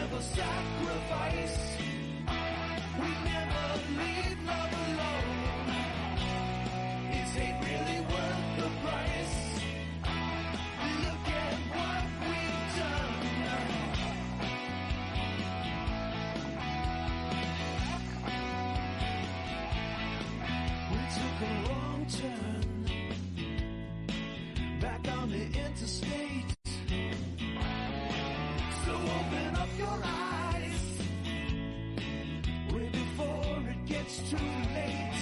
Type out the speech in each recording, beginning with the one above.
never sacrifice. We never leave love alone. Is hate really worth the price? Look at what we've done. We took a wrong turn back on the interstate. So open up your eyes way before it gets too late.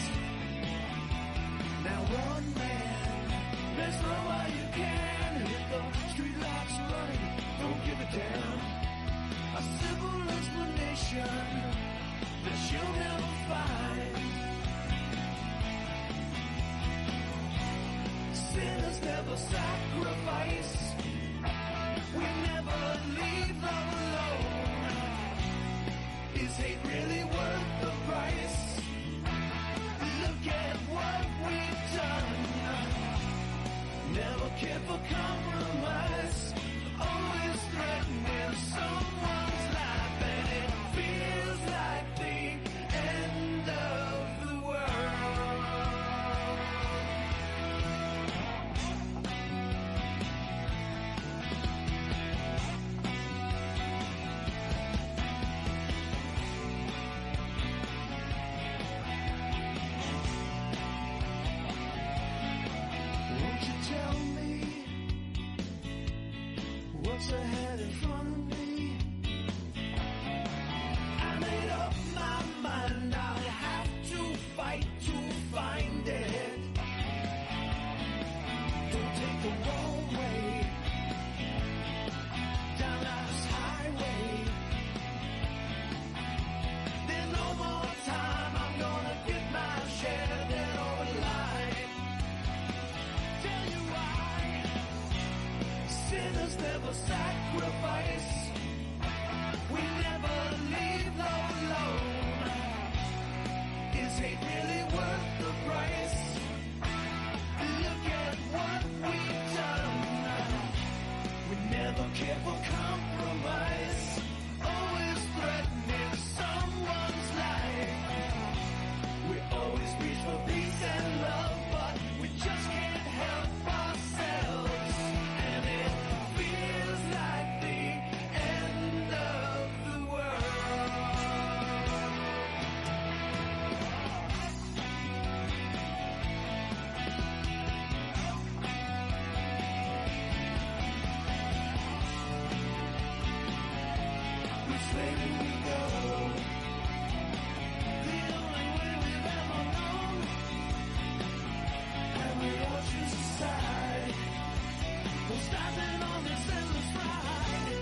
Now one man, there's no way you can hit the street lights running, don't give a damn. A simple explanation that you'll never find. Sinners never sacrifice. We never leave love alone. Is hate really worth the price? Look at what we've done. Never care for compromise. Always threatening someone's life, and it feels like the end of the world. Won't you tell me what's ahead in front of me? I made up my mind, I'll have to fight to find it. Don't take the wrong way down life's highway. There's no more time, I'm gonna get my share dead or alive. Tell you why. Sinners never sacrifice. We never leave love alone. Is hate really worth the price? Look at what we've done. We never care for compromise. Always threatening someone's life. We always reach for peace and love, but we just can't help ourselves. And it feels like the end of the world. Which way do we go? The only way we've ever known. And we all choose a side. We're stopping on this endless ride.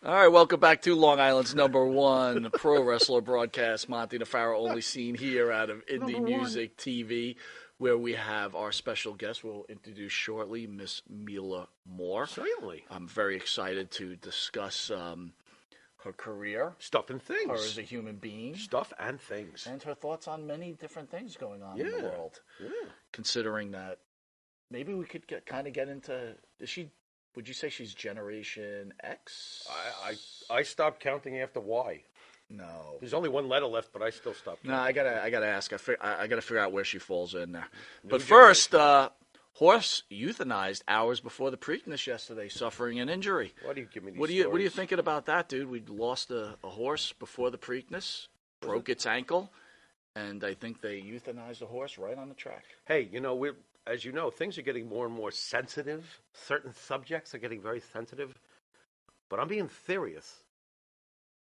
All right, welcome back to Long Island's #1 pro wrestler broadcast, Monte The Pharaoh, only seen here out of Indie Music TV, where we have our special guest we'll introduce shortly, Miss Mila Moore. Certainly. I'm very excited to discuss her career, Stuff and things. her as a human being, Stuff and things. and her thoughts on many different things going on in the world. Yeah. Considering that maybe we could get into, would you say she's Generation X? I stopped counting after Y. No. There's only one letter left, but I still stopped No, counting. I gotta ask. I gotta figure out where she falls in there. But New first, horse euthanized hours before the Preakness yesterday, suffering an injury. Why do you give me these What are you stories? thinking about that, dude? We lost a horse before the Preakness, broke its ankle, and I think they euthanized the horse right on the track. Hey, as you know, things are getting more and more sensitive. Certain subjects are getting very sensitive. But I'm being serious.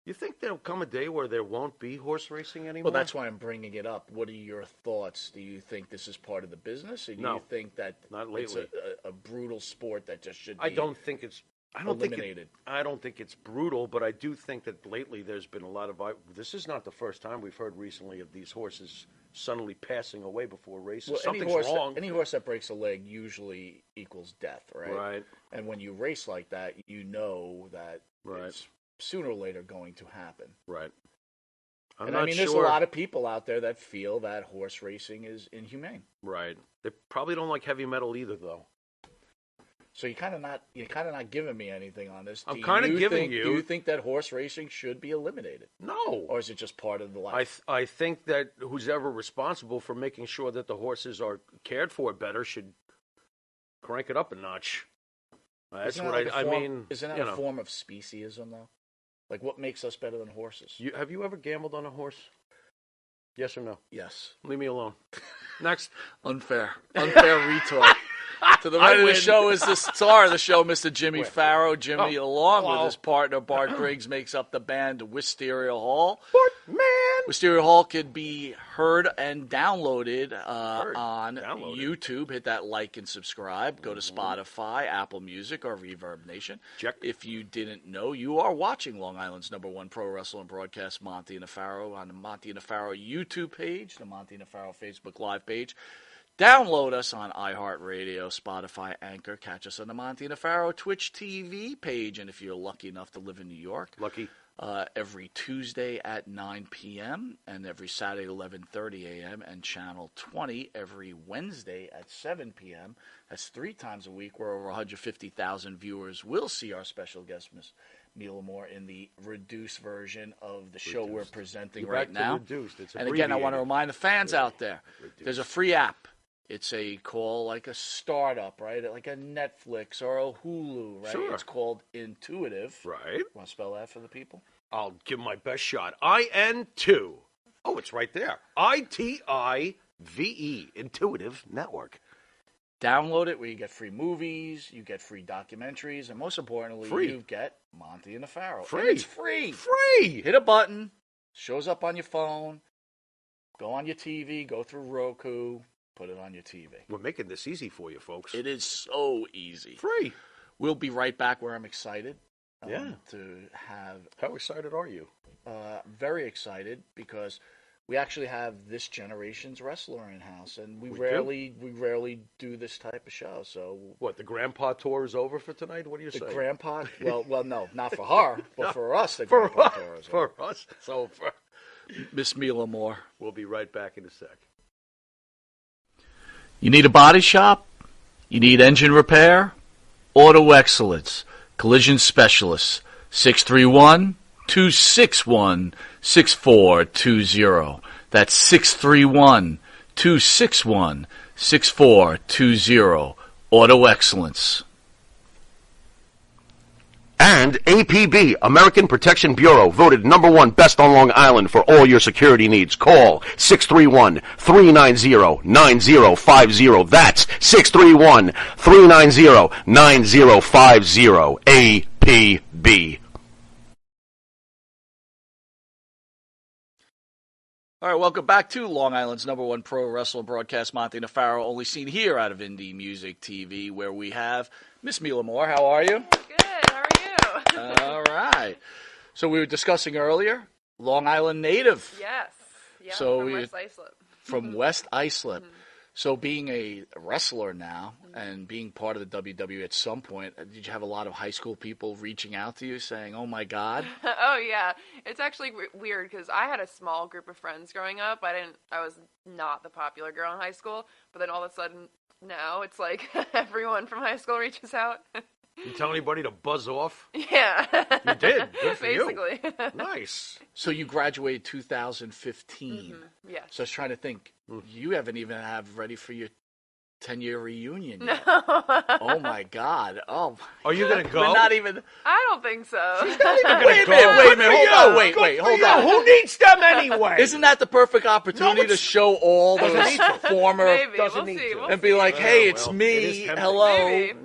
You think there'll come a day where there won't be horse racing anymore? Well, that's why I'm bringing it up. What are your thoughts? Do you think this is part of the business, or do you think that not it's lately. a brutal sport that just should be I don't think it's eliminated? I don't think it's brutal, but I do think that lately there's been a lot of. This is not the first time we've heard recently of these horses suddenly passing away before races. Well, Something's wrong. Any horse that breaks a leg usually equals death, right? Right. And when you race like that, you know that Right. it's sooner or later going to happen. Right. I'm And not I mean, there's a sure. lot of people out there that feel that horse racing is inhumane. Right. They probably don't like heavy metal either, though. So you're kind of not giving me anything on this. I'm kind of giving you. Do you think that horse racing should be eliminated, No. or is it just part of the life? I think that who's ever responsible for making sure that the horses are cared for better should crank it up a notch. That's Isn't what that like I a form, mean. Isn't that a form of speciesism, though? Like, what makes us better than horses? Have you ever gambled on a horse? Yes or no? Yes. Leave me alone. Next. Unfair retort. To the right of the show is the star of the show, Mr. Jimmy Pharaoh. Jimmy, along with his partner, Bart Griggs, makes up the band Wisteria Hall. Man. Wisteria Hall could be heard and downloaded on YouTube. Hit that like and subscribe. Go to Spotify, Apple Music, or Reverb Nation. Check. If you didn't know, you are watching Long Island's #1 pro wrestling broadcast, Monte The Pharaoh, on the Monte The Pharaoh YouTube page, the Monte The Pharaoh Facebook Live page. Download us on iHeartRadio, Spotify, Anchor. Catch us on the Monte The Pharaoh Twitch TV page. And if you're lucky enough to live in New York, every Tuesday at 9 p.m. and every Saturday 11:30 a.m. and Channel 20 every Wednesday at 7 p.m. That's 3 times a week, where over 150,000 viewers will see our special guest, Miss Mila Moore, in the reduced version of the show we're presenting right now. Reduced. It's and again, I want to remind the fans out there, reduced. There's a free app. It's a call like a startup, right? Like a Netflix or a Hulu, right? Sure. It's called Intuitive. Right. Want to spell that for the people? I'll give my best shot. IN2. Oh, it's right there. ITIVE. Intuitive Network. Download it where you get free movies, you get free documentaries, and most importantly, you get Monte and the Pharaoh. Free. And it's free. Free. Hit a button. Shows up on your phone. Go on your TV. Go through Roku. Put it on your TV. We're making this easy for you, folks. It is so easy. Free. We'll be right back where I'm excited to have... How excited are you? Very excited because we actually have this generation's wrestler in house, and we do? rarely do this type of show. So what? The Grandpa tour is over for tonight. What do you say? The Grandpa? well, no, not for her, but for us, the Grandpa tour is over. For us, it's over. Miss Mila Moore. We'll be right back in a sec. You need a body shop? You need engine repair? Auto Excellence, Collision Specialists, 631-261-6420. That's 631-261-6420. Auto Excellence. And APB, American Protection Bureau, voted #1 best on Long Island for all your security needs. Call 631-390-9050. That's 631-390-9050. APB. All right, welcome back to Long Island's #1 pro wrestling broadcast, Monte The Pharaoh, only seen here out of Indie Music TV, where we have Miss Mila Moore. How are you? Good. How are you? All right. So we were discussing earlier, Long Island native. Yes. Yeah, So from West Islip. From West Islip. So being a wrestler now and being part of the WWE at some point, did you have a lot of high school people reaching out to you saying, oh, my God? Oh, yeah. It's actually weird because I had a small group of friends growing up. I was not the popular girl in high school. But then all of a sudden now it's like everyone from high school reaches out. You tell anybody to buzz off? Yeah. You did. Good for Basically. you. Nice. So you graduated 2015. Yes. So I was trying to think, you haven't even have ready for your 10-year reunion No. yet. Oh, my God. Oh, Are you going to go? we're not even... I don't think so. Wait a minute. Hold on. Who needs them anyway? Isn't that the perfect opportunity to show all those former... Maybe. Doesn't We'll need see. to. We'll and be see. like, hey, Yeah, it's well, me. it is tempting. Hello. Maybe.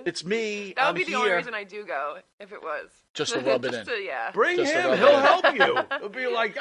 It's me. That would I'm be the here. only reason I do go, if it was. Just to rub it in. Yeah. Bring Just him. a He'll rubber. help you. He'll be like,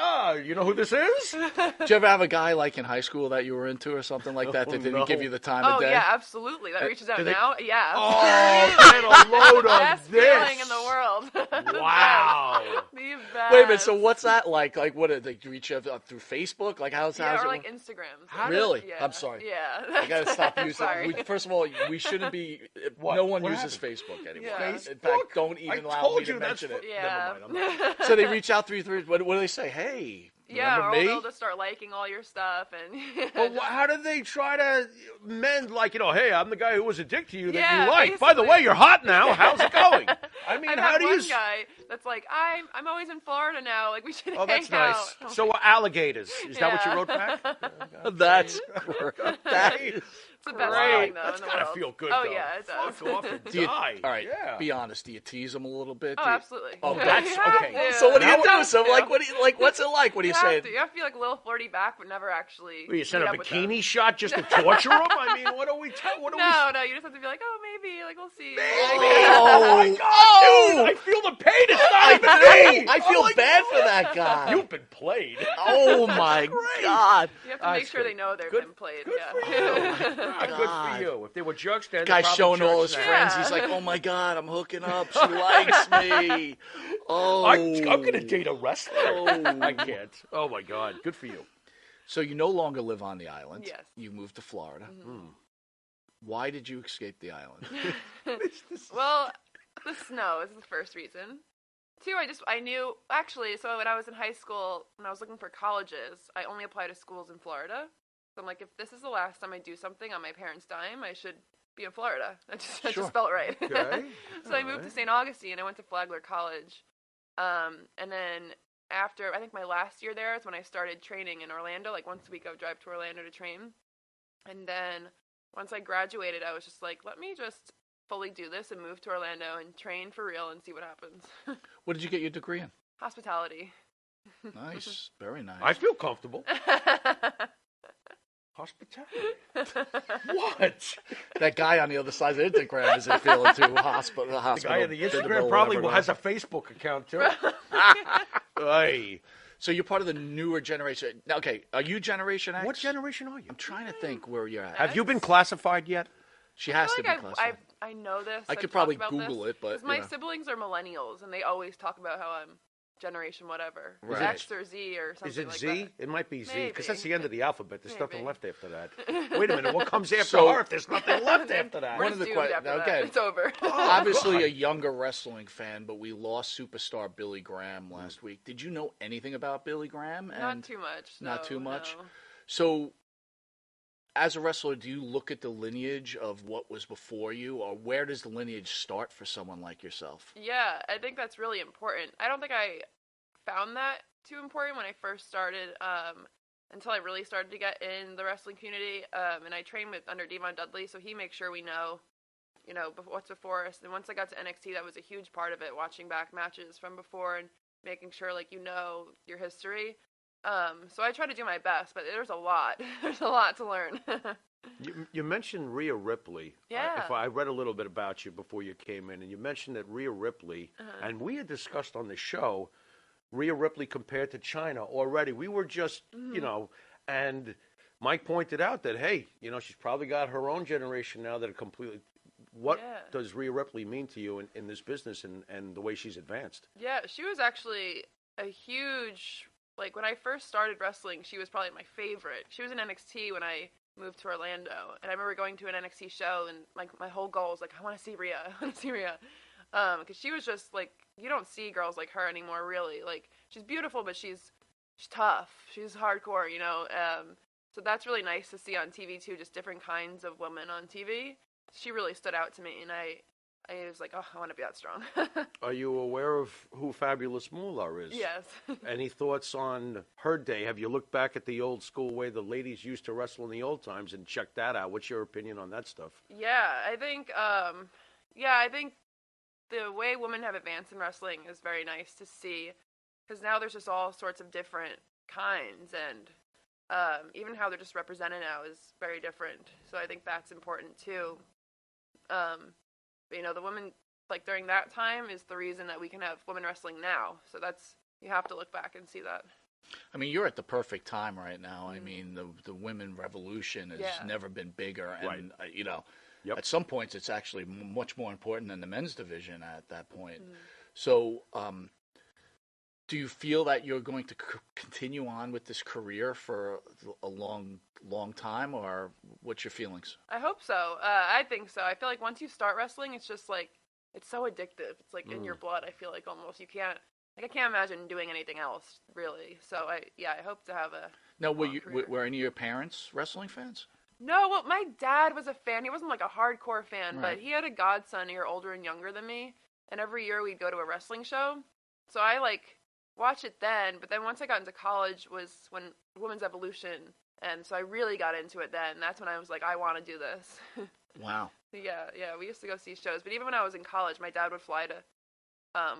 you know who this is? Did you ever have a guy like in high school that you were into or something like that that didn't give you the time of Oh, day? yeah, absolutely. That reaches out do they- now. Yeah. Oh, get a load of Best this. feeling in the world. The Wow. best. The best. Wait a minute. So what's that like? Like, what did they reach out through Facebook? Like, how's Yeah, it? or like Instagrams. Really? Yeah. I'm sorry. Yeah. I gotta stop using. Sorry. First of all, we shouldn't be. What? No one What uses Facebook anymore. Yeah. In fact, don't even I allow told me to you mention it. Yeah. Never mind. I'm not. So they reach out through. What do they say? Hey, Yeah, remember or me? they'll just start liking all your stuff and. Well, how do they try to mend, like, hey, I'm the guy who was a dick to you that Yeah, you like. By the basically. way, you're hot now. How's it going? I mean, I've how had do you... one guy that's like, I'm always in Florida now. Like, we should Oh, hang that's nice. out. So alligators. Is that what you Yeah. wrote back? That's that is. It's the best Wow. feeling, though, That's in the gotta world. feel good, Oh, though. yeah, it does. Fuck off and Do you, die. all right, Yeah. be honest. Do you tease them a little bit? Oh, Do you- absolutely. Oh, that's You have okay. to. So what do you You do? have So to. like, what do you like? What's it like? What do you You say? have to. You have to be like a little flirty back, but never actually. Well, you send meet a up with them. bikini shot just to torture them? I mean, what are we... No, you just have to be like, oh, maybe, like, we'll see. Oh, my God, dude! I feel the pain. It's not even me. I feel Oh, my bad God. for that guy. You've been played. Oh my God! You have to make That's sure great. they know they've Good- been played. Good Yeah. for you. Good God. for you. If they were jerks, then Guy's they're showing probably all his jerks friends. now. He's like, "Oh my God, I'm hooking up. She likes me." Oh, I'm going to date a wrestler. Oh. I can't. Oh, my God. Good for you. So you no longer live on the island. Yes. You moved to Florida. Hmm. Why did you escape the island? Well, the snow is the first reason. Two, I knew, actually, so when I was in high school, when I was looking for colleges, I only applied to schools in Florida. So I'm like, if this is the last time I do something on my parents' dime, I should be in Florida. That Sure. just felt right. Okay. So I moved to St. Augustine. I went to Flagler College. And then after, I think my last year there is when I started training in Orlando. Like once a week I would drive to Orlando to train. And then once I graduated, I was just like, let me just fully do this and move to Orlando and train for real and see what happens. What did you get your degree in? Hospitality. Nice, very nice. I feel comfortable. Hospitality. What? That guy on the other side of the Instagram isn't feeling too hospital. The guy on the Instagram probably has a Facebook account, too. Hey. So you're part of the newer generation. Now, okay, are you Generation X? What generation are you? I'm trying to think where you're at. Have you been classified yet? She I has feel to like be classified. I know this. I I've could talked probably about Google this, it, but, 'cause my you know. siblings are millennials, and they always talk about how I'm generation whatever. Right. X or Z or something Is it like Z? that. It might be Z, because Maybe. that's the end of the alphabet. There's nothing Maybe. left after that. Wait a minute, what comes after So- her if there's nothing left after that? We're One of the doomed que- after now, that. again- It's over. Obviously God. a younger wrestling fan, but we lost superstar Billy Graham last week. Did you know anything about Billy Graham? Not too much. Not no, too much? no. So, as a wrestler, do you look at the lineage of what was before you, or where does the lineage start for someone like yourself? Yeah, I think that's really important. I don't think I found that too important when I first started, until I really started to get in the wrestling community. And I trained under Devon Dudley, so he makes sure we know, what's before us. And once I got to NXT, that was a huge part of it, watching back matches from before and making sure, your history. So I try to do my best, but there's a lot. There's a lot to learn. You mentioned Rhea Ripley. Yeah. If I read a little bit about you before you came in, and you mentioned that Rhea Ripley, and we had discussed on the show, Rhea Ripley compared to China already. We were just, and Mike pointed out that, hey, she's probably got her own generation now that are completely. What Yeah. does Rhea Ripley mean to you in this business and the way she's advanced? Yeah, she was actually a huge, when I first started wrestling, she was probably my favorite. She was in NXT when I moved to Orlando, and I remember going to an NXT show, and my whole goal was I want to see Rhea. I want to see Rhea. Because she was just you don't see girls like her anymore, really. She's beautiful, but she's tough. She's hardcore, so that's really nice to see on TV too, just different kinds of women on TV. She really stood out to me, and I was like, oh, I want to be that strong. Are you aware of who Fabulous Moolah is? Yes. Any thoughts on her day? Have you looked back at the old school way the ladies used to wrestle in the old times and checked that out? What's your opinion on that stuff? Yeah, I think the way women have advanced in wrestling is very nice to see, because now there's just all sorts of different kinds, and even how they're just represented now is very different. So I think that's important too. But, the women during that time is the reason that we can have women wrestling now. So you have to look back and see that. I mean, you're at the perfect time right now. I mean, the women revolution has Yeah. never been bigger, and Yep. at some points it's actually much more important than the men's division at that point. So, do you feel that you're going to continue on with this career for a long, long time, or what's your feelings? I hope so. I think so. I feel like once you start wrestling, it's just it's so addictive. It's like in your blood. I feel like almost I can't imagine doing anything else really. So I hope to have a Now, long career. were any of your parents wrestling fans? No, well, my dad was a fan. He wasn't like a hardcore fan, Right. but he had a godson a year older and younger than me. And every year we'd go to a wrestling show. So I like watch it then. But then once I got into college was when Women's Evolution. And so I really got into it then. That's when I was like, I want to do this. Wow. Yeah. We used to go see shows. But even when I was in college, my dad would fly to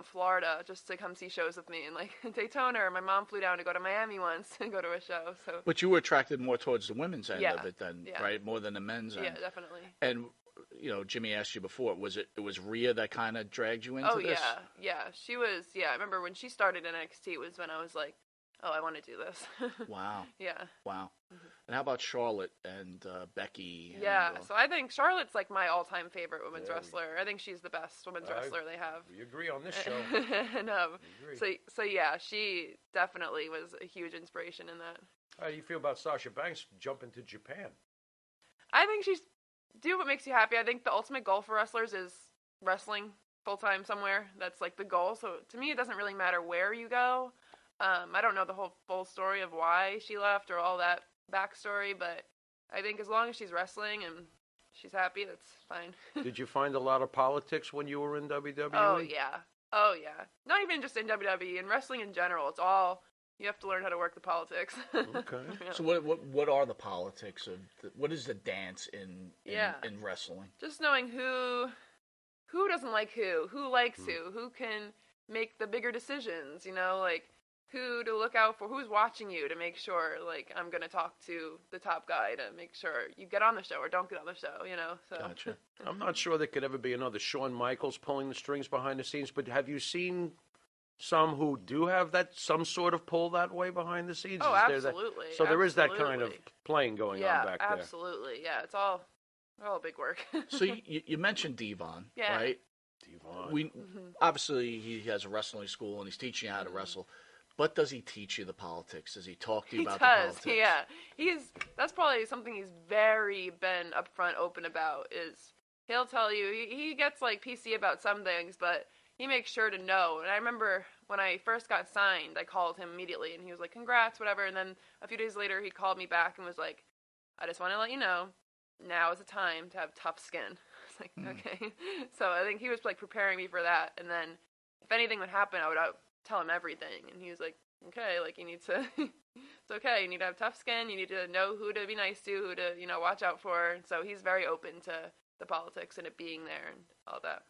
Florida just to come see shows with me. And like Daytona, or my mom flew down to go to Miami once and go to a show. So. But you were attracted more towards the women's end Yeah. of it then, Yeah. right? More than the men's end. Yeah, definitely. And, you know, Jimmy asked you before, it was Rhea that kind of dragged you into Oh, this? yeah. She was, I remember when she started NXT was when I was like, oh, I want to do this. Wow. Yeah. Wow. And how about Charlotte and Becky? And, Yeah, so I think Charlotte's like my all-time favorite women's Yeah. wrestler. I think she's the best women's wrestler they have. We agree on this show. And, agree. so yeah, she definitely was a huge inspiration in that. How do you feel about Sasha Banks jumping to Japan? I think she's do what makes you happy. I think the ultimate goal for wrestlers is wrestling full-time somewhere. That's like the goal. So to me, it doesn't really matter where you go. I don't know the whole full story of why she left or all that backstory, but I think as long as she's wrestling and she's happy, that's fine. Did you find a lot of politics when you were in WWE? Oh yeah. Not even just in WWE, in wrestling in general. It's all you have to learn how to work the politics. Okay. Yeah. So what are the politics of what is the dance in wrestling? Just knowing who doesn't like who likes who can make the bigger decisions, like who to look out for, who's watching you to make sure, like, I'm going to talk to the top guy to make sure you get on the show or don't get on the show, so. Gotcha. I'm not sure there could ever be another Shawn Michaels pulling the strings behind the scenes, but have you seen some who do have some sort of pull that way behind the scenes? Oh, Is there that- absolutely. so there is that kind of Absolutely. playing going on back there. Yeah, absolutely. Yeah, it's all big work. So you mentioned Devon, Yeah. right? Devon. Obviously he has a wrestling school and he's teaching you how to wrestle. But does he teach you the politics? Does he talk to you about the politics? Yeah. That's probably something he's very been upfront, open about, is he'll tell you, he gets like PC about some things, but he makes sure to know. And I remember when I first got signed, I called him immediately and he was like, congrats, whatever. And then a few days later he called me back and was like, I just want to let you know, now is the time to have tough skin. It's like, okay. So I think he was like preparing me for that. And then if anything would happen, I would tell him everything, and he was like, okay, like, you need to it's okay, you need to have tough skin, you need to know who to be nice to, who to watch out for. And so he's very open to the politics and it being there and all that.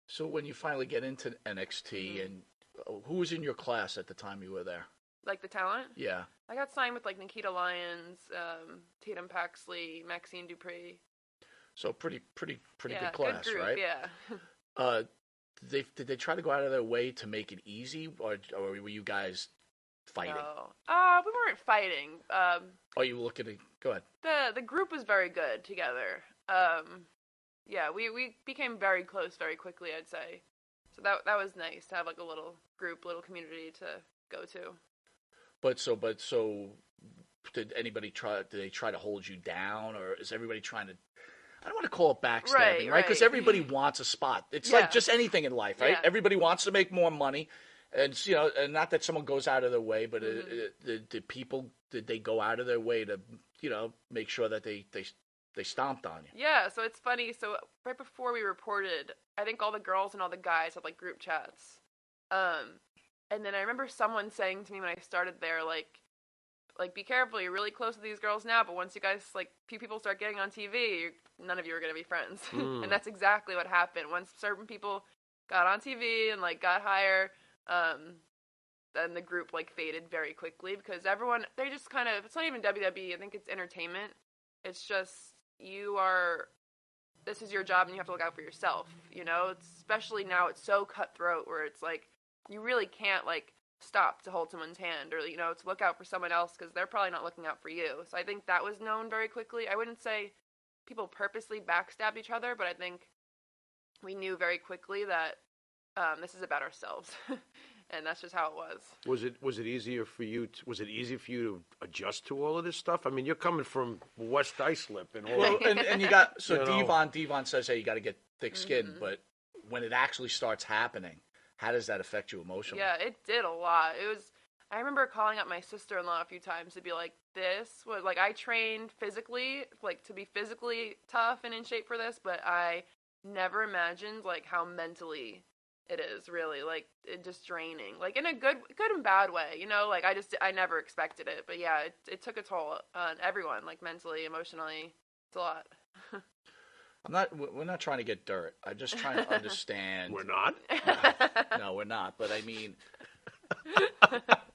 So when you finally get into NXT, and who was in your class at the time you were there? Like the talent, Yeah. I got signed with like Nikita Lyons, Tatum Paxley, Maxine Dupree. So pretty good Yeah, class, good group, right? Yeah. Did they try to go out of their way to make it easy, or were you guys fighting? No. We weren't fighting. Are you looking to go ahead? The group was very good together. Yeah, we became very close very quickly, I'd say. So that was nice to have like a little group, little community to go to. But did anybody did they try to hold you down, or is everybody trying to? I don't want to call it backstabbing, right? Because everybody wants a spot. It's like just anything in life, right? Yeah. Everybody wants to make more money, and and not that someone goes out of their way, but did they go out of their way to make sure that they stomped on you? Yeah, so it's funny. So right before we reported, I think all the girls and all the guys had like group chats. And then I remember someone saying to me when I started there, like be careful, you're really close to these girls now, but once you guys, like, few people start getting on TV, none of you are going to be friends. And that's exactly what happened. Once certain people got on TV and, like, got higher, then the group, like, faded very quickly because everyone, they just kind of, it's not even WWE, I think it's entertainment. It's just, this is your job and you have to look out for yourself, especially now it's so cutthroat where it's, like, you really can't, like, stop to hold someone's hand or, to look out for someone else because they're probably not looking out for you. So I think that was known very quickly. I wouldn't say people purposely backstab each other, but I think we knew very quickly that this is about ourselves. And that's just how it was. Was it easier for you? Was it easy for you to adjust to all of this stuff? I mean, you're coming from West Islip and all. Well, and you got Devon says, hey, you got to get thick skin, but when it actually starts happening, how does that affect you emotionally? Yeah, it did a lot. I remember calling up my sister-in-law a few times to be like, this was, like, I trained physically, like, to be physically tough and in shape for this, but I never imagined, like, how mentally it is, really, like, it just draining, like, in a good and bad way, you know, like, I never expected it, but yeah, it took a toll on everyone, like, mentally, emotionally, it's a lot. We're not trying to get dirt. I'm just trying to understand. We're not? No, we're not. But I mean,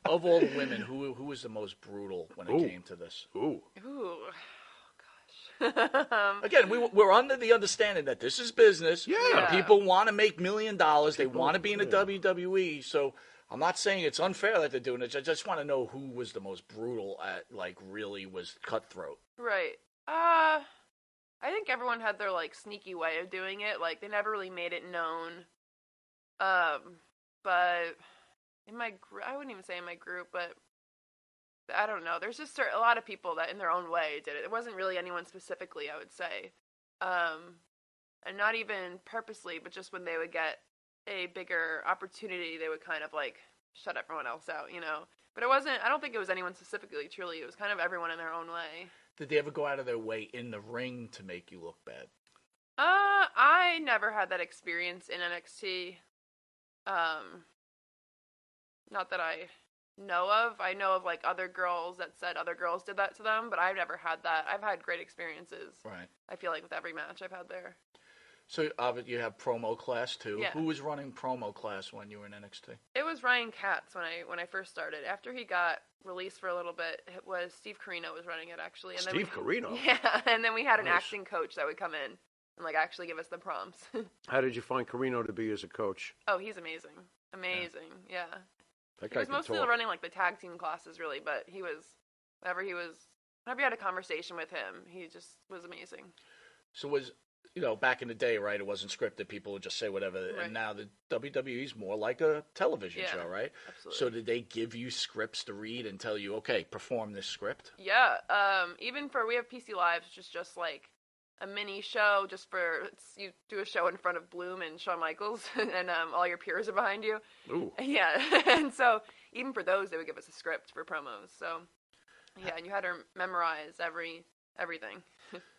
of all the women, who was the most brutal when it came to this? Ooh. Ooh, oh, gosh. Again, we're under the understanding that this is business. Yeah. People want to make $1 million. They want to be in the WWE. So I'm not saying it's unfair that they're doing it. I just want to know who was the most brutal at, like, really was cutthroat. Right. I think everyone had their, like, sneaky way of doing it. Like, they never really made it known. But in my group, I wouldn't even say in my group, but I don't know. There's just a lot of people that in their own way did it. It wasn't really anyone specifically, I would say. And not even purposely, but just when they would get a bigger opportunity, they would kind of, like, shut everyone else out, you know? But I don't think it was anyone specifically, truly. It was kind of everyone in their own way. Did they ever go out of their way in the ring to make you look bad? I never had that experience in NXT. Not that I know of. I know of, like, other girls that said other girls did that to them, but I've never had that. I've had great experiences. Right. I feel like with every match I've had there. So you have promo class too. Yeah. Who was running promo class when you were in NXT? It was Ryan Katz when I first started. After he got released for a little bit, it was Steve Carino was running it, actually. And Steve Carino? Yeah, and then we had an Nice. acting coach that would come in and, like, actually give us the prompts. How did you find Carino to be as a coach? Oh, he's amazing. Amazing, yeah. That He guy was can mostly talk. running, like, the tag team classes, really, but whenever you had a conversation with him, he just was amazing. So back in the day, right, it wasn't scripted. People would just say whatever. Right. And now the WWE's more like a television show, right? Absolutely. So did they give you scripts to read and tell you, okay, perform this script? Yeah, we have PC Lives, which is just, like, a mini show you do a show in front of Bloom and Shawn Michaels, and all your peers are behind you. Ooh. Yeah, and so even for those, they would give us a script for promos. So, yeah, and you had to memorize everything.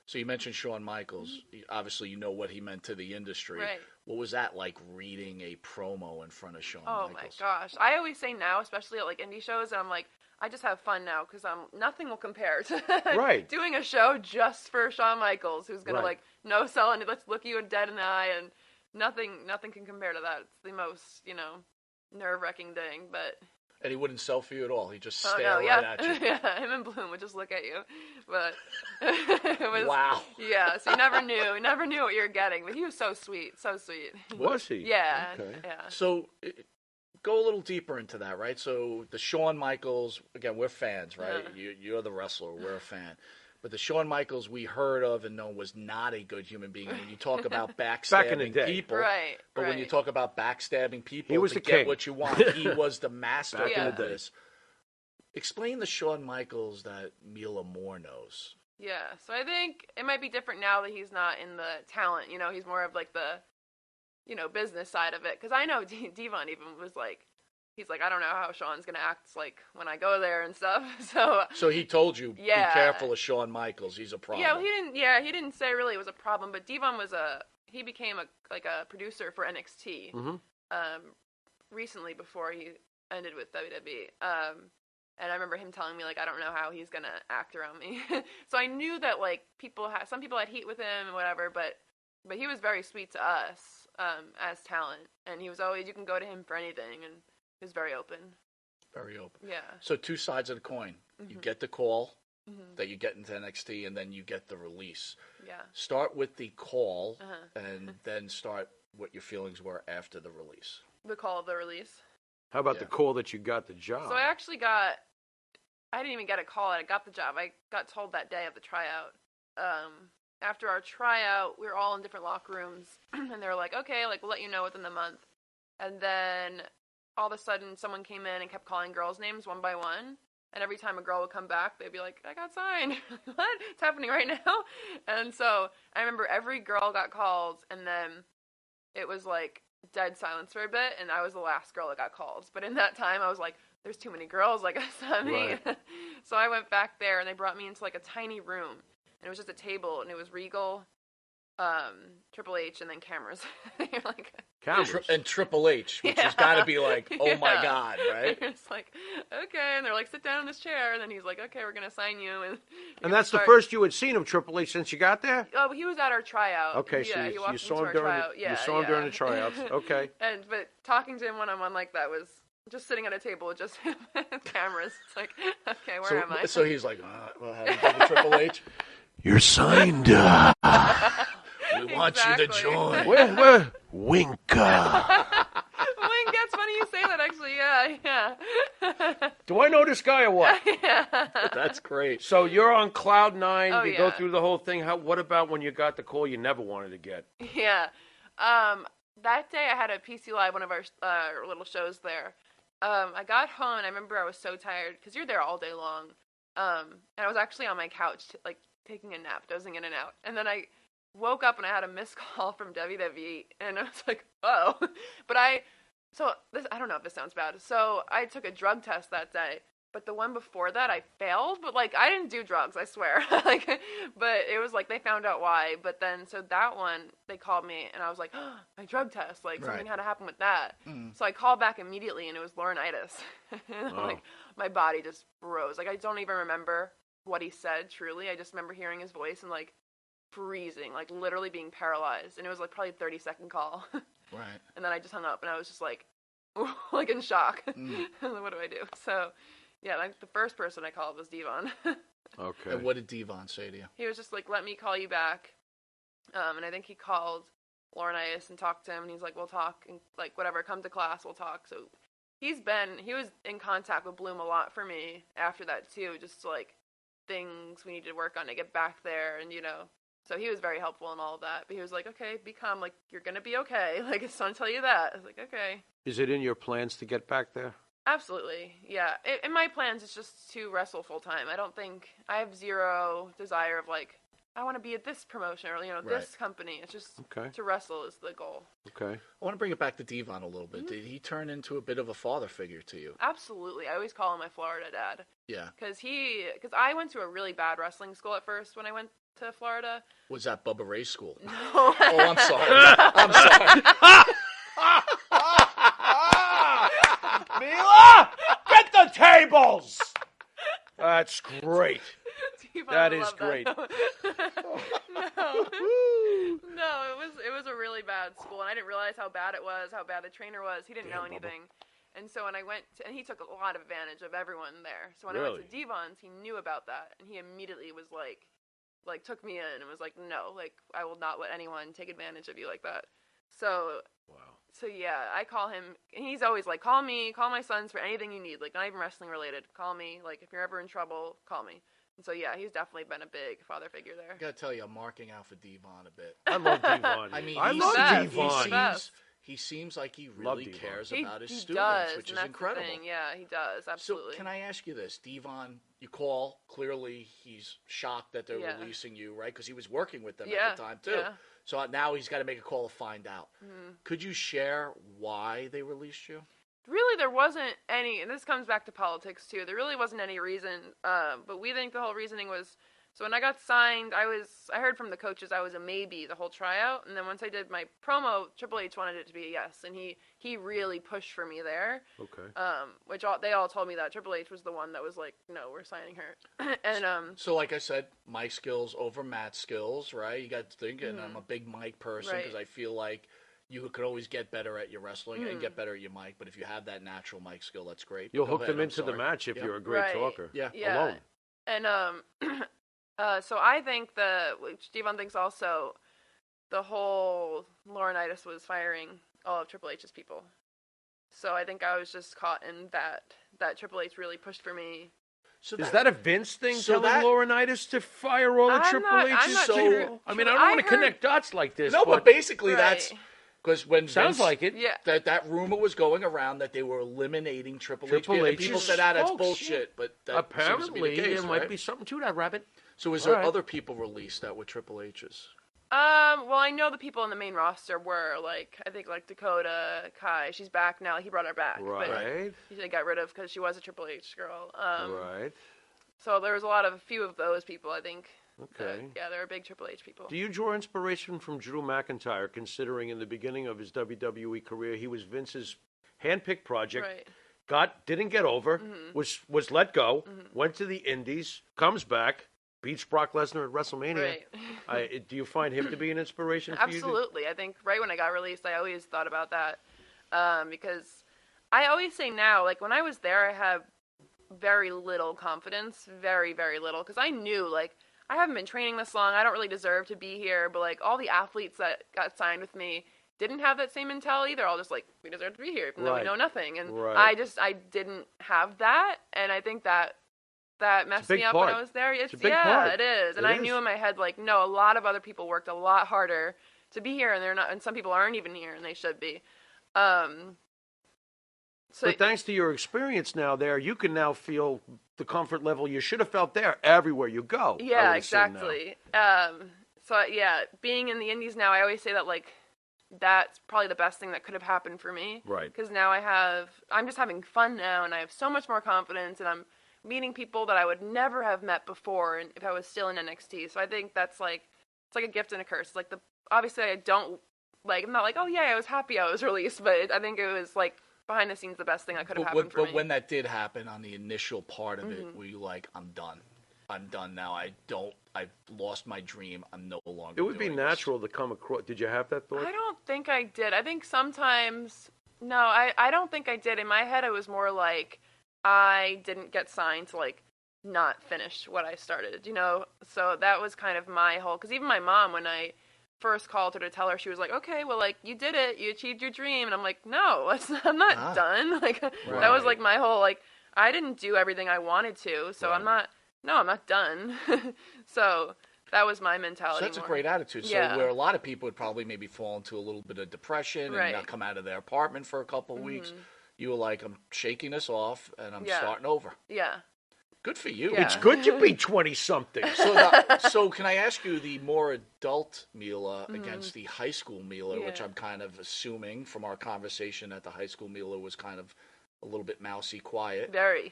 So you mentioned Shawn Michaels. Obviously, you know what he meant to the industry. Right. What was that like reading a promo in front of Shawn Oh Michaels? my gosh. I always say now, especially at, like, indie shows, I'm like, I just have fun now because nothing will compare to Right. doing a show just for Shawn Michaels, who's going to, Right. like, no sell and let's look you dead in the eye, and nothing can compare to that. It's the most, nerve-wracking thing, but... And he wouldn't sell for you at all. He just Oh, stared no, right yeah. at you. Yeah, him and Bloom would just look at you. But it was... Wow. Yeah, so you never knew what you were getting, but he was so sweet, so sweet. Was he? Yeah, Okay. yeah. So go a little deeper into that, right? So the Shawn Michaels, again, we're fans, right? You're the wrestler. We're a fan. But the Shawn Michaels we heard of and know was not a good human being. When you talk about Back in the backstabbing day. people, Right, but when you talk about backstabbing people He was to the get king. what you want, he was the master Back in of the day. this. Explain the Shawn Michaels that Mila Moore knows. Yeah, so I think it might be different now that he's not in the talent, he's more of, like, the, business side of it. Because I know Devon even was like, he's like, I don't know how Shawn's going to act, like, when I go there and stuff. So he told you, Yeah. be careful of Shawn Michaels. He's a problem. He didn't say really it was a problem, but Devon he became a producer for NXT, recently before he ended with WWE. And I remember him telling me, like, I don't know how he's going to act around me. So I knew that, like, some people had heat with him and whatever, but he was very sweet to us, as talent. And he was always, you can go to him for anything, and he was very open. Very open. Yeah. So two sides of the coin. You get the call that you get into NXT, and then you get the release. Yeah. Start with the call, and then start what your feelings were after the release. The call of the release. How about Yeah. the call that you got the job? So I didn't even get a call. I got the job. I got told that day of the tryout. After our tryout, we were all in different locker rooms, and they were like, okay, like, we'll let you know within the month. And then all of a sudden, someone came in and kept calling girls' names one by one. And every time a girl would come back, they'd be like, I got signed. What? It's happening right now? And so I remember every girl got called, and then it was like dead silence for a bit, and I was the last girl that got called. But in that time, I was like, there's too many girls, like, it's not me. Right. So I went back there, and they brought me into like a tiny room, and it was just a table, and it was Regal, Triple H, and then cameras. You're like, Cameras. And Triple H, which has got to be like, oh my Yeah. God, right? It's like, okay, and they're like, sit down in this chair, and then he's like, okay, we're gonna sign you, And that's the first you had seen of Triple H since you got there? Oh, he was at our tryout. Okay, yeah, so he walked you saw into him our during tryout. you saw him during the tryouts. Okay. But talking to him one-on-one like that was just sitting at a table with just him and cameras. It's like, okay, where am I? So he's like, well, how do you do the Triple H? You're signed. We want you to Exactly. join. Where? Wink. Wink, that's funny you say that, actually. Yeah. Do I know this guy or what? That's great. So you're on cloud nine. Oh, you go yeah. through the whole thing. What about when you got the call you never wanted to get? Yeah. That day I had a PC Live, one of our little shows there. I got home and I remember I was so tired because you're there all day long. And I was actually on my couch, like taking a nap, dozing in and out. And then I woke up and I had a missed call from WWE, and I was like, oh. But I don't know if this sounds bad. So I took a drug test that day. But the one before that, I failed. But, like, I didn't do drugs, I swear. But it was, like, they found out why. But then, so that one, they called me, and I was like, oh, my drug test. Like, something had to happen with that. So I called back immediately, and it was Laurinaitis. And, like, my body just froze. Like, I don't even remember what he said, truly. I just remember hearing his voice and, like, freezing, like, literally being paralyzed. And it was, like, probably a 30-second call. Right. And then I just hung up, and I was just, like in shock. What do I do? So... yeah, like the first person I called was Devon. Okay. And what did Devon say to you? He was just like, let me call you back. And I think he called Laurinaitis and talked to him, and he's like, we'll talk, and like, whatever, come to class, we'll talk. So he was in contact with Bloom a lot for me after that, too, just like things we need to work on to get back there, and, you know. So he was very helpful in all of that. But he was like, okay, be calm, like, you're going to be okay. Like, I just want to tell you that. I was like, okay. Is it in your plans to get back there? Absolutely, yeah. In my plans, it's just to wrestle full time. I have zero desire of like, I want to be at this promotion or, you know, this company. It's just to wrestle is the goal. Okay. I want to bring it back to Devon a little bit. Did he turn into a bit of a father figure to you? Absolutely. I always call him my Florida dad. Yeah. Because I went to a really bad wrestling school at first when I went to Florida. Was that Bubba Ray's school? No. Oh, I'm sorry. I'm sorry. Mila, get the tables. That's great. That is great. No, it was a really bad school, and I didn't realize how bad it was, how bad the trainer was. He didn't know anything. And so when I went to, and he took a lot of advantage of everyone there. So when I went to Devon's, he knew about that, and he immediately was like took me in and was like, no, like, I will not let anyone take advantage of you like that. So, So yeah, I call him, and he's always like, call me, call my sons for anything you need, like, not even wrestling related. Call me, like, if you're ever in trouble, call me. And so yeah, he's definitely been a big father figure there. I gotta tell you, I'm marking out for Devon a bit. I love Devon. I mean, I love Devon. He seems like he really cares about his he students, does, which and is that's incredible. The thing. Yeah, he does, absolutely. So can I ask you this? Devon, you call, clearly he's shocked that they're releasing you, right? Because he was working with them at the time, too. Yeah. So now he's got to make a call to find out. Could you share why they released you? Really, there wasn't any, and this comes back to politics, too. There really wasn't any reason, but we think the whole reasoning was, so when I got signed, I heard from the coaches I was a maybe the whole tryout, and then once I did my promo, Triple H wanted it to be a yes, and he really pushed for me there. Okay. They all told me that Triple H was the one that was like, no, we're signing her. And so like I said, mic skills over mat skills, right? You got to think, and I'm a big mic person because I feel like you could always get better at your wrestling and get better at your mic, but if you have that natural mic skill, that's great. You'll hook them into the match if you're a great talker. Yeah. Alone. And so I think which Devon thinks also, the whole Laurinaitis was firing all of Triple H's people. So I think I was just caught in that Triple H really pushed for me. So is that a Vince thing, telling Laurinaitis to fire all the Triple H's? I'm not sure. I mean, I don't want to connect dots like this. No, but basically that's... Because when sounds like it, that rumor was going around that they were eliminating Triple H. And people said, that's bullshit. But that apparently seems to be the case, there might be something to that, Rabbit. So is there other people released that were Triple H's? Well, I know the people in the main roster were, like, I think, like, Dakota Kai. She's back now. He brought her back. Right. But they got rid of because she was a Triple H girl. Right. So there was a few of those people, I think. Okay. They're big Triple H people. Do you draw inspiration from Drew McIntyre, considering in the beginning of his WWE career, he was Vince's handpicked project, didn't get over, was let go, went to the Indies, comes back, beats Brock Lesnar at WrestleMania. Right. Do you find him to be an inspiration for you? Absolutely. I think right when I got released, I always thought about that because I always say now, like, when I was there, I had very little confidence, very, very little, because I knew, like, I haven't been training this long, I don't really deserve to be here, but, like, all the athletes that got signed with me didn't have that same mentality. They're all just like, we deserve to be here, even though we know nothing. And I didn't have that, and I think that messed me up when I was there. It's a big part. It is. And I knew in my head, like, no, a lot of other people worked a lot harder to be here, and they're not, and some people aren't even here, and they should be. But thanks to your experience now there, you can now feel the comfort level you should have felt there everywhere you go. Yeah, exactly. Being in the Indies now, I always say that, like, that's probably the best thing that could have happened for me. Right. Because now I'm just having fun now, and I have so much more confidence, and I'm meeting people that I would never have met before if I was still in NXT. So I think that's, like, it's like a gift and a curse. Like, obviously I'm not like, oh yeah, I was happy I was released, but I think it was, like, behind the scenes the best thing that could have happened for me. But when that did happen on the initial part of it, were you like, I'm done now. I've lost my dream. I'm no longer It would be natural to come across. Did you have that thought? I don't think I did. I think sometimes, no, I don't think I did. In my head, it was more like I didn't get signed to, like, not finish what I started, you know? So that was kind of my whole, because even my mom, when I first called her to tell her, she was like, okay, well, like, you did it, you achieved your dream, and I'm like, no, I'm not done. Like, that was, like, my whole, like, I didn't do everything I wanted to, so I'm not done. So that was my mentality. So that's a great attitude. So where a lot of people would probably maybe fall into a little bit of depression and not come out of their apartment for a couple of weeks, you were like, I'm shaking this off and I'm starting over. Yeah. Good for you. It's good to be 20-something. So can I ask you the more adult Mila against the high school Mila, which I'm kind of assuming from our conversation that the high school Mila was kind of a little bit mousy, quiet. Very.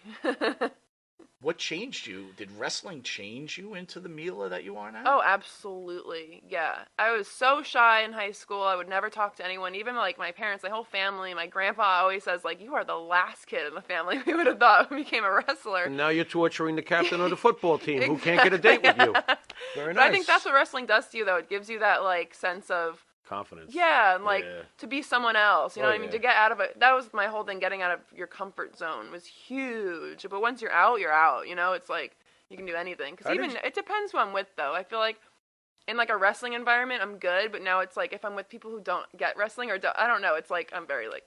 What changed you? Did wrestling change you into the Mila that you are now? Oh, absolutely. Yeah. I was so shy in high school. I would never talk to anyone, even, like, my parents, my whole family. My grandpa always says, like, you are the last kid in the family we would have thought became a wrestler. And now you're torturing the captain of the football team who can't get a date with you. Very nice. But I think that's what wrestling does to you, though. It gives you that, like, sense of confidence. Yeah, and, like, to be someone else. You know what I mean? To get out of it. That was my whole thing. Getting out of your comfort zone was huge. But once you're out, you're out. You know, it's like you can do anything. Because it depends who I'm with, though. I feel like in, like, a wrestling environment, I'm good. But now it's like if I'm with people who don't get wrestling I don't know. It's like I'm very, like,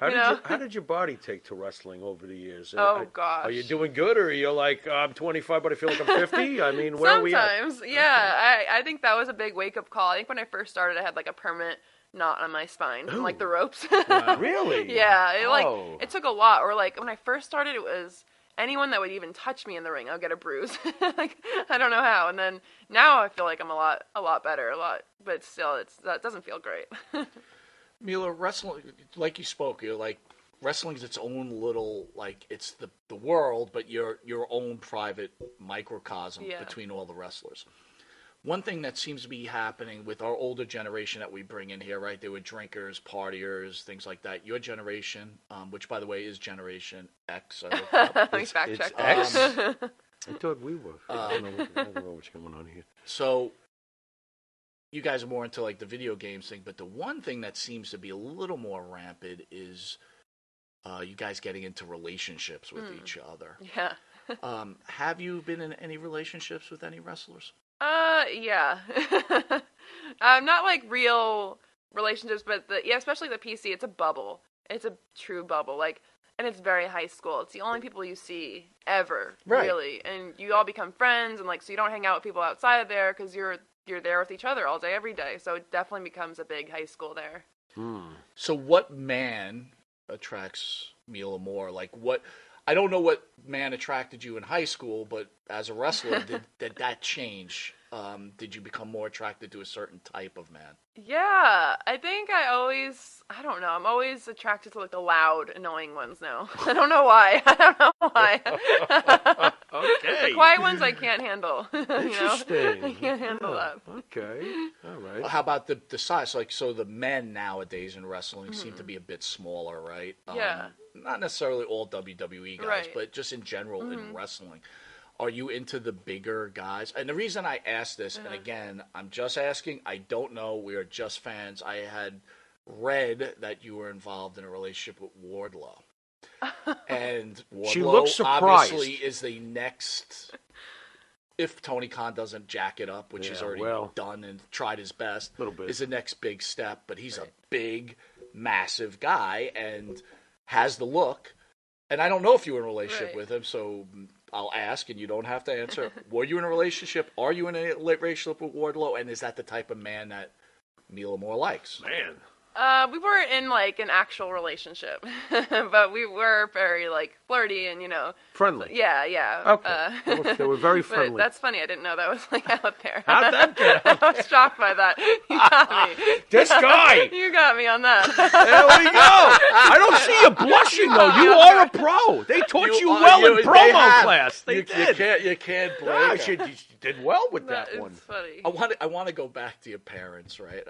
How did your body take to wrestling over the years? Oh, gosh. Are you doing good, or are you like, I'm 25, but I feel like I'm 50? I mean, where are we at? Sometimes, yeah. I think that was a big wake-up call. I think when I first started, I had, like, a permanent knot on my spine from, like, the ropes. Wow. Really? Yeah. It took a lot. Or, like, when I first started, it was anyone that would even touch me in the ring, I'll get a bruise. Like, I don't know how. And then now I feel like I'm a lot better, but still, that doesn't feel great. Mila, wrestling, like you spoke, you're like, wrestling's its own little, like, it's the world, but your own private microcosm between all the wrestlers. One thing that seems to be happening with our older generation that we bring in here, right? They were drinkers, partiers, things like that. Your generation, which, by the way, is Generation X. It's X? I thought we were. I don't know what's going on here. So you guys are more into, like, the video games thing, but the one thing that seems to be a little more rampant is you guys getting into relationships with each other. Yeah. Have you been in any relationships with any wrestlers? Yeah. Not, like, real relationships, but especially the PC, it's a bubble. It's a true bubble. Like, and it's very high school. It's the only people you see ever, really. And you all become friends, and, like, so you don't hang out with people outside of there because you're there with each other all day, every day. So it definitely becomes a big high school there. So what man attracts Mila more? Like, what? I don't know what man attracted you in high school, but as a wrestler, did that change? Did you become more attracted to a certain type of man? Yeah, I think I don't know, I'm always attracted to like the loud, annoying ones now. I don't know why. I don't know why. Okay. The quiet ones I can't handle. Interesting. I can't handle that. Okay. All right. How about the size? Like, so the men nowadays in wrestling seem to be a bit smaller, right? Yeah. Not necessarily all WWE guys, Right. but just in general in wrestling. Are you into the bigger guys? And the reason I ask this, and again, I'm just asking, I don't know, we are just fans. I had read that you were involved in a relationship with Wardlow. And Wardlow She looks surprised. obviously is the next, if Tony Khan doesn't jack it up, which he's already done and tried his best, Little bit. is the next big step. But he's a big, massive guy and has the look. And I don't know if you were in a relationship with him, so I'll ask, and you don't have to answer. Were you in a relationship? Are you in a relationship with Wardlow? And is that the type of man that Mila more likes? Man. We weren't in like an actual relationship, but we were very like flirty and Friendly. Yeah. Okay. They were very But friendly. that's funny. I didn't know that was like out there. How'd that get out I was shocked by that. You got me. This guy. You got me on that. There we go. I don't see you blushing, though. You are a pro. They taught you well in promo class. They did. You can't break. Gosh, you did well with that It's one. funny. I want to go back to your parents, right?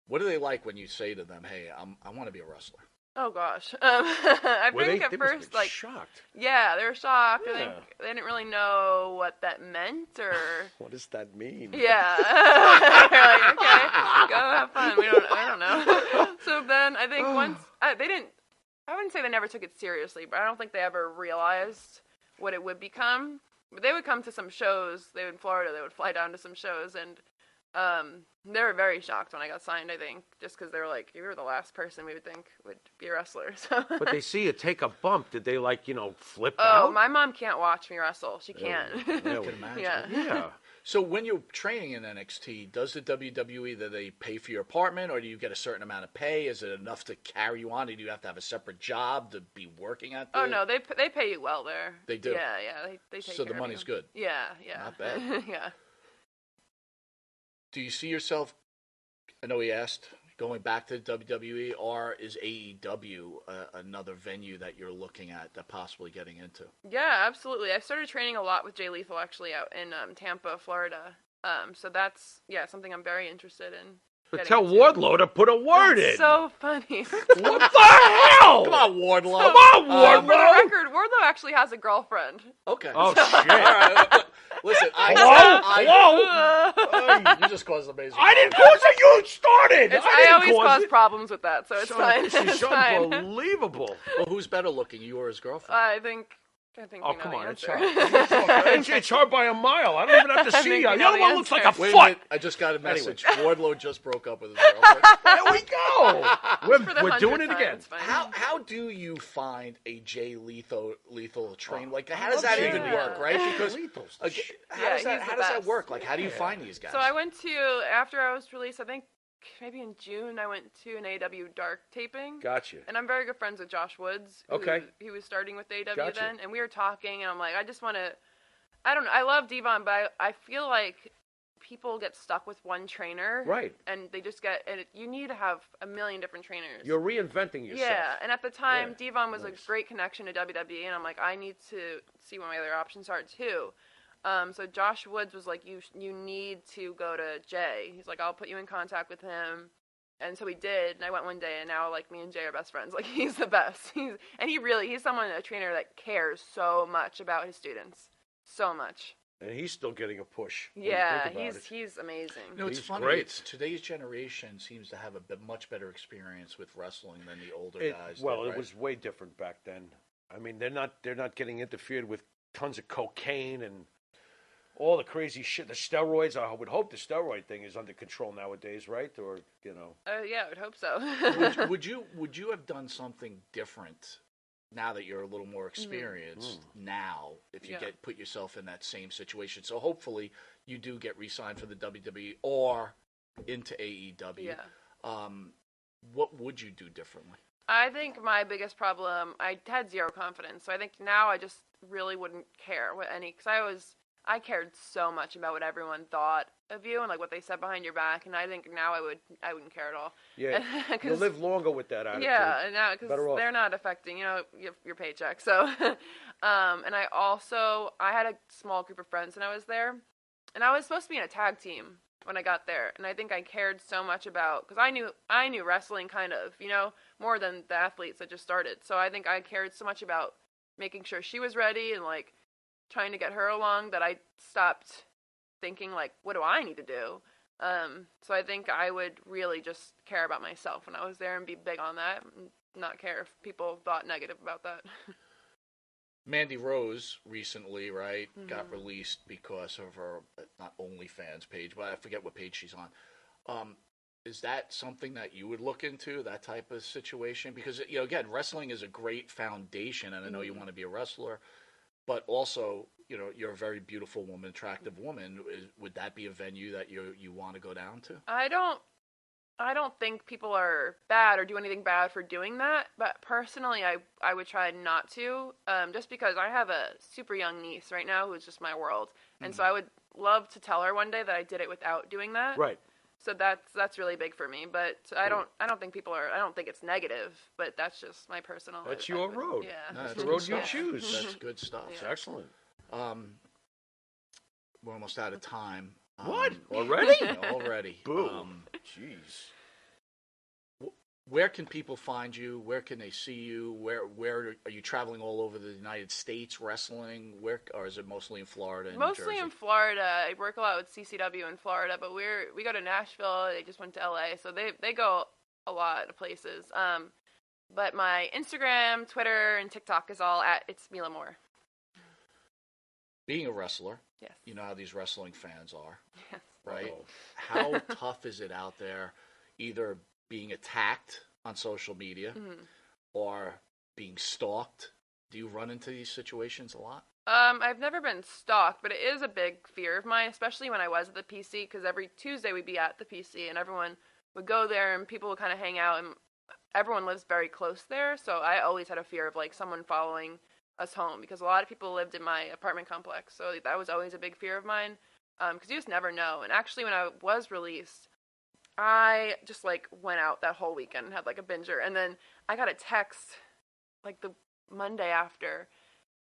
What do they like when you say to them, "Hey, I want to be a wrestler"? Oh gosh. I Were think they at must have first been like shocked. yeah, they were shocked. I Yeah. think they didn't really know what that meant or What does that mean? yeah. They're like, okay, go have fun. I don't know. So then I think once they didn't. I wouldn't say they never took it seriously, but I don't think they ever realized what it would become. But they would come to some shows. They were in Florida. They would fly down to some shows, and they were very shocked when I got signed. I think just because they were like, "You were the last person we would think would be a wrestler." So. But they see you take a bump. Did they flip Oh, out? my mom can't watch me wrestle. She can't. I can imagine. Yeah. Yeah. So when you're training in NXT, does the WWE, do they pay for your apartment, or do you get a certain amount of pay? Is it enough to carry you on, or do you have to have a separate job to be working at? Oh no, they pay you well there. They do. Yeah, they take So care the of money's you. good. Yeah. Not bad. Yeah. Do you see yourself? I know he asked going back to WWE, or is AEW another venue that you're looking at that possibly getting into? Yeah, absolutely. I started training a lot with Jay Lethal actually out in Tampa, Florida. So that's something I'm very interested in. But getting tell into. Wardlow to put a word in. So funny. What the hell? Come on, Wardlow. Come on, Wardlow. For the record, Wardlow actually has a girlfriend. Okay. Oh, shit. All right. Listen, Hello? You just caused amazing. I didn't cause it. You started. I didn't always cause it. problems with that, so it's fine. This It's is fine. unbelievable. Well, who's better looking, you or his girlfriend? I think Oh, you know come the on. It's answer. hard. It's hard by a mile. I don't even have to I see think you. we The know other the one looks like a answer. Wait a foot. minute, I just got a message. Wardlow just broke up with his girlfriend. There we go. For the We're doing 100th it time, again. it's fine. How do you find a Jay Lethal train? Like, how does that even Yeah. work, right? Because Lethal's the like, shit. how Yeah, does that he's the how does that best. work? Like, how do you find these guys? So I went to, after I was released, I think maybe in June, I went to an AW Dark taping. Gotcha. And I'm very good friends with Josh Woods. Okay. He was starting with AW Gotcha. then. And we were talking, and I'm like, I just want to, I don't know, I love Devon, but I feel like people get stuck with one trainer. Right. And they just get, and you need to have a million different trainers. You're reinventing yourself. Yeah, and at the time, Yeah, Devon was nice. a great connection to WWE, and I'm like, I need to see what my other options are too. So Josh Woods was like, you need to go to Jay. He's like, I'll put you in contact with him. And so we did, and I went one day, and now like me and Jay are best friends. Like he's the best. He's a trainer that cares so much about his students, so much. And he's still getting a push. when you Yeah, think about it. he's amazing. No, it's He's funny. great. It's, today's generation seems to have a much better experience with wrestling than the older guys. Well, did, it right? was way different back then. I mean, they're not getting interfered with tons of cocaine and all the crazy shit. The steroids. I would hope the steroid thing is under control nowadays, right? Or Yeah, I would hope so. would you have done something different now that you're a little more experienced? Now, if you put yourself in that same situation, so hopefully you do get re-signed for the WWE or into AEW. Yeah. What would you do differently? I think my biggest problem, I had zero confidence. So I think now I just really wouldn't care what because I cared so much about what everyone thought of you and like what they said behind your back. And I think now I wouldn't care at all. Yeah, you'll live longer with that attitude. Yeah, now because Better off. they're not affecting, your paycheck. So, and I had a small group of friends when I was there, and I was supposed to be in a tag team when I got there, and I think I cared so much about because I knew wrestling kind of, more than the athletes that just started. So I think I cared so much about making sure she was ready and like trying to get her along that I stopped thinking like, what do I need to do? So I think I would really just care about myself when I was there and be big on that and not care if people thought negative about that. Mandy Rose recently, right, Mm-hmm. got released because of her, not OnlyFans page, but I forget what page she's on. Is that something that you would look into, that type of situation? Because, again, wrestling is a great foundation, and I know you want to be a wrestler, but also, you're a very beautiful woman, attractive woman. Would that be a venue that you want to go down to? I don't think people are bad or do anything bad for doing that, but personally, I would try not to, just because I have a super young niece right now who's just my world, and so I would love to tell her one day that I did it without doing that. Right. So that's really big for me, but I don't think I don't think it's negative, but that's just my personal. That's your road. Yeah. No, That's that's the road good you stuff. choose. That's good stuff. It's excellent. We're almost out of time. What? Already? Already. Boo. Jeez. Where can people find you? Where can they see you? Where are you traveling all over the United States wrestling? Or is it mostly in Florida and Mostly Jersey? in Florida. I work a lot with CCW in Florida, but we go to Nashville. They just went to LA, so they go a lot of places. But my Instagram, Twitter, and TikTok is all at It's Mila Moore. Being a wrestler, Yes. you know how these wrestling fans are, Yes. right? Uh-oh. How tough is it out there, either being attacked on social media or being stalked? Do you run into these situations a lot? I've never been stalked, but it is a big fear of mine, especially when I was at the PC, because every Tuesday we'd be at the PC, and everyone would go there, and people would kind of hang out, and everyone lives very close there, so I always had a fear of, like, someone following us home, because a lot of people lived in my apartment complex, so that was always a big fear of mine, because you just never know. And actually, when I was released, I just, like, went out that whole weekend and had, like, a binger, and then I got a text, like, the Monday after,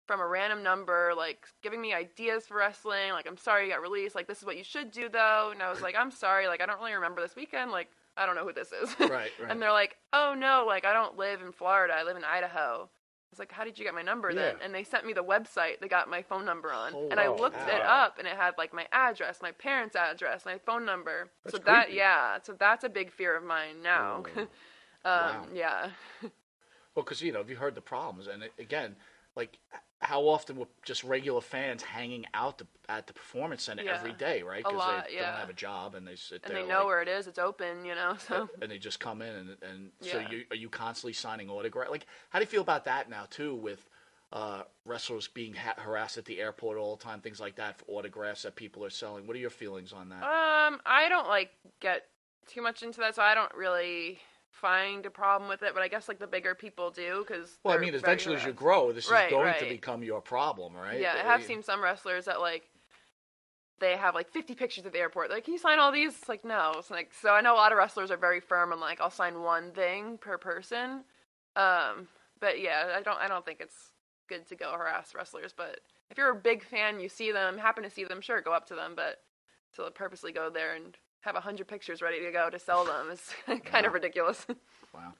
from a random number, like, giving me ideas for wrestling, like, I'm sorry you got released, like, this is what you should do, though, and I was like, I'm sorry, like, I don't really remember this weekend, like, I don't know who this is. Right. And they're like, oh, no, like, I don't live in Florida, I live in Idaho. I was like, how did you get my number then? Yeah. And they sent me the website they got my phone number on, Oh, and I wow. looked it up, and it had, like, my address, my parents' address, my phone number. That's so that, creepy. so that's a big fear of mine now. Oh. Wow. Yeah. Well, because, have you heard the problems? And again, like, how often were just regular fans hanging out at the Performance Center Yeah. every day, right? A Because lot, they yeah. don't have a job and they sit And there. they know where it is, it's open, so. And they just come in and so Yeah. are you constantly signing autographs? Like, how do you feel about that now too, with wrestlers being harassed at the airport all the time, things like that, for autographs that people are selling? What are your feelings on that? I don't, get too much into that, so I don't really find a problem with it, but I guess, the bigger people do, because Well, I mean, eventually as you grow, this is Right, going right. to become your problem, right? Yeah, I have seen some wrestlers that, they have, 50 pictures at the airport. They're like, can you sign all these? It's like, no. It's like, so I know a lot of wrestlers are very firm on, I'll sign one thing per person. But, yeah, I don't think it's good to go harass wrestlers, but if you're a big fan, you see them, happen to see them, sure, go up to them, but to purposely go there and have 100 pictures ready to go to sell them is kind of ridiculous. Wow.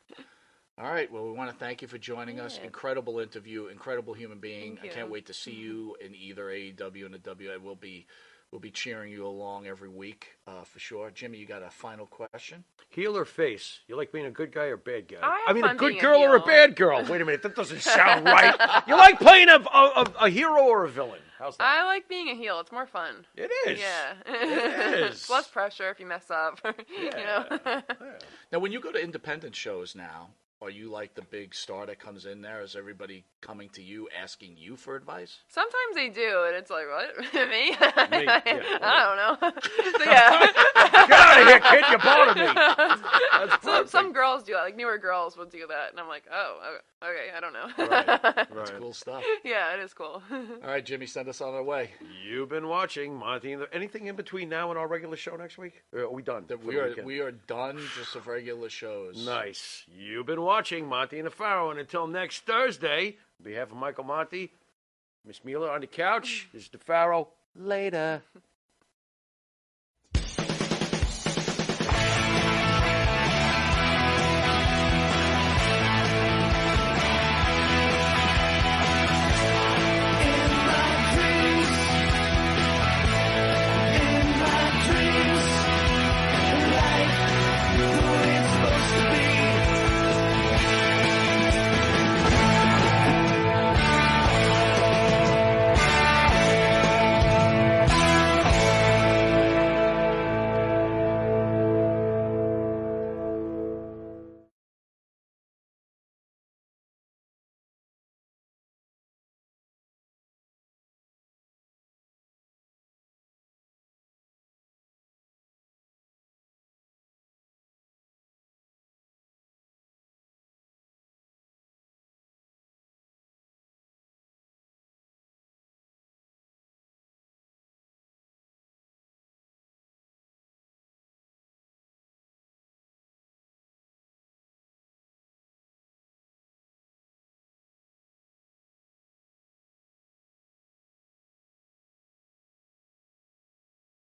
All right. Well, we want to thank you for joining us. Yeah. Incredible interview, incredible human being. Thank I can't you. wait to see you in either AEW and the WA. We'll be cheering you along every week for sure. Jimmy, you got a final question? Heel or face? You like being a good guy or bad guy? I have mean, a fun good being a girl or a heel. bad girl? Wait a minute, that doesn't sound right. You like playing a hero or a villain? How's that? I like being a heel. It's more fun. It is. Yeah. It is. It's less pressure if you mess up. Yeah. Yeah. Now, when you go to independent shows now, Are you like the big star that comes in there? Is everybody coming to you, asking you for advice? Sometimes they do, and it's like, what? Me? Yeah. I don't know. So, yeah. Get out of here, kid! You're bothering me. That's perfect. Some girls do that. Like, newer girls will do that, and I'm like, oh, okay, I don't know. Right. That's cool stuff. Yeah, it is cool. All right, Jimmy, send us on our way. You've been watching Monty. Anything in between now and our regular show next week? Are we done? We are done just of regular shows. Nice. You've been watching Monty and the Pharaoh, and until next Thursday, on behalf of Michael Monty, Miss Mila on the couch, this is the Pharaoh. Later.